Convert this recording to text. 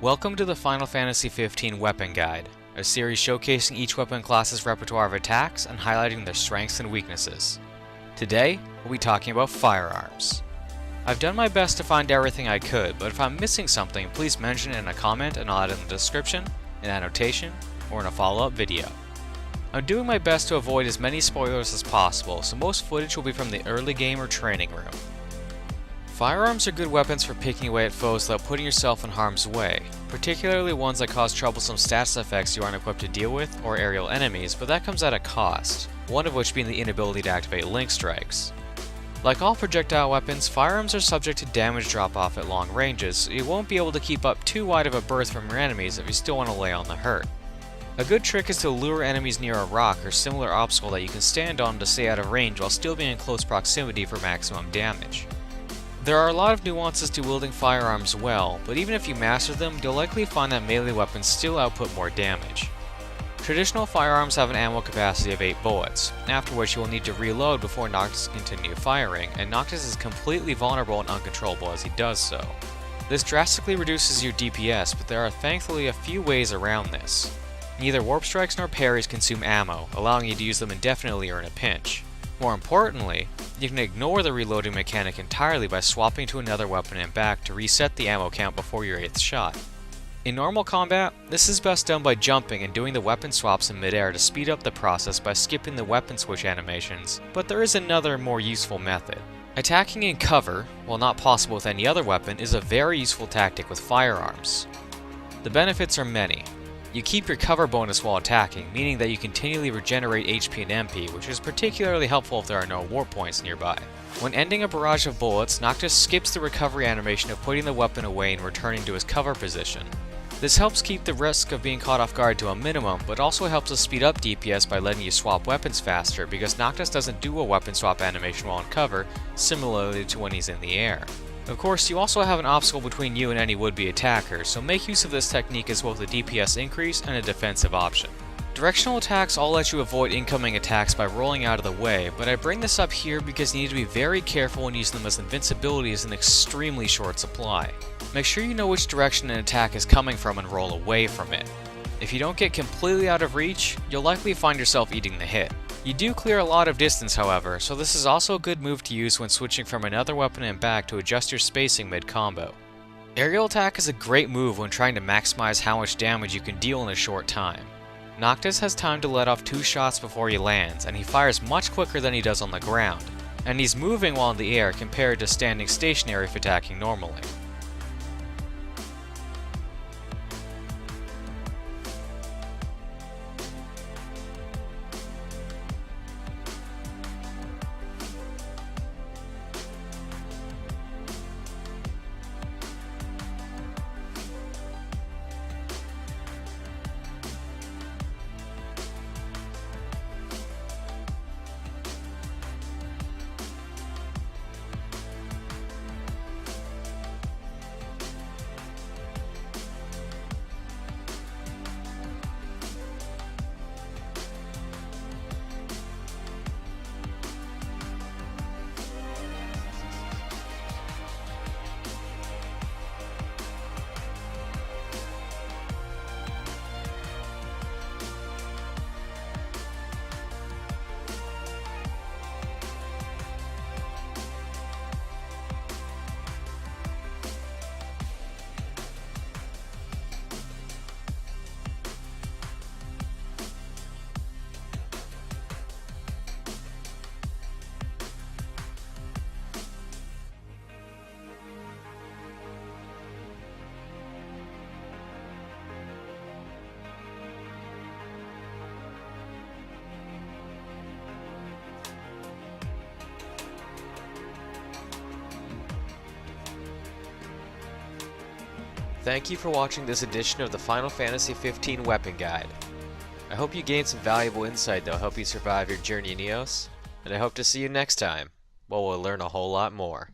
Welcome to the Final Fantasy XV Weapon Guide, a series showcasing each weapon class's repertoire of attacks and highlighting their strengths and weaknesses. Today, we'll be talking about firearms. I've done my best to find everything I could, but if I'm missing something, please mention it in a comment and I'll add it in the description, in annotation, or in a follow-up video. I'm doing my best to avoid as many spoilers as possible, so most footage will be from the early game or training room. Firearms are good weapons for picking away at foes without putting yourself in harm's way, particularly ones that cause troublesome status effects you aren't equipped to deal with, or aerial enemies, but that comes at a cost, one of which being the inability to activate link strikes. Like all projectile weapons, firearms are subject to damage drop-off at long ranges, so you won't be able to keep up too wide of a berth from your enemies if you still want to lay on the hurt. A good trick is to lure enemies near a rock or similar obstacle that you can stand on to stay out of range while still being in close proximity for maximum damage. There are a lot of nuances to wielding firearms well, but even if you master them, you'll likely find that melee weapons still output more damage. Traditional firearms have an ammo capacity of 8 bullets, after which you will need to reload before Noctis can continue firing, and Noctis is completely vulnerable and uncontrollable as he does so. This drastically reduces your DPS, but there are thankfully a few ways around this. Neither warp strikes nor parries consume ammo, allowing you to use them indefinitely or in a pinch. More importantly, you can ignore the reloading mechanic entirely by swapping to another weapon and back to reset the ammo count before your 8th shot. In normal combat, this is best done by jumping and doing the weapon swaps in midair to speed up the process by skipping the weapon switch animations, but there is another more useful method. Attacking in cover, while not possible with any other weapon, is a very useful tactic with firearms. The benefits are many. You keep your cover bonus while attacking, meaning that you continually regenerate HP and MP, which is particularly helpful if there are no warp points nearby. When ending a barrage of bullets, Noctis skips the recovery animation of putting the weapon away and returning to his cover position. This helps keep the risk of being caught off guard to a minimum, but also helps us speed up DPS by letting you swap weapons faster, because Noctis doesn't do a weapon swap animation while in cover, similarly to when he's in the air. Of course, you also have an obstacle between you and any would-be attacker, so make use of this technique as both a DPS increase and a defensive option. Directional attacks all let you avoid incoming attacks by rolling out of the way, but I bring this up here because you need to be very careful when using them, as invincibility is an extremely short supply. Make sure you know which direction an attack is coming from and roll away from it. If you don't get completely out of reach, you'll likely find yourself eating the hit. You do clear a lot of distance, however, so this is also a good move to use when switching from another weapon and back to adjust your spacing mid-combo. Aerial attack is a great move when trying to maximize how much damage you can deal in a short time. Noctis has time to let off 2 shots before he lands, and he fires much quicker than he does on the ground, and he's moving while in the air compared to standing stationary if attacking normally. Thank you for watching this edition of the Final Fantasy XV Weapon Guide. I hope you gained some valuable insight that will help you survive your journey in EOS, and I hope to see you next time, where we'll learn a whole lot more.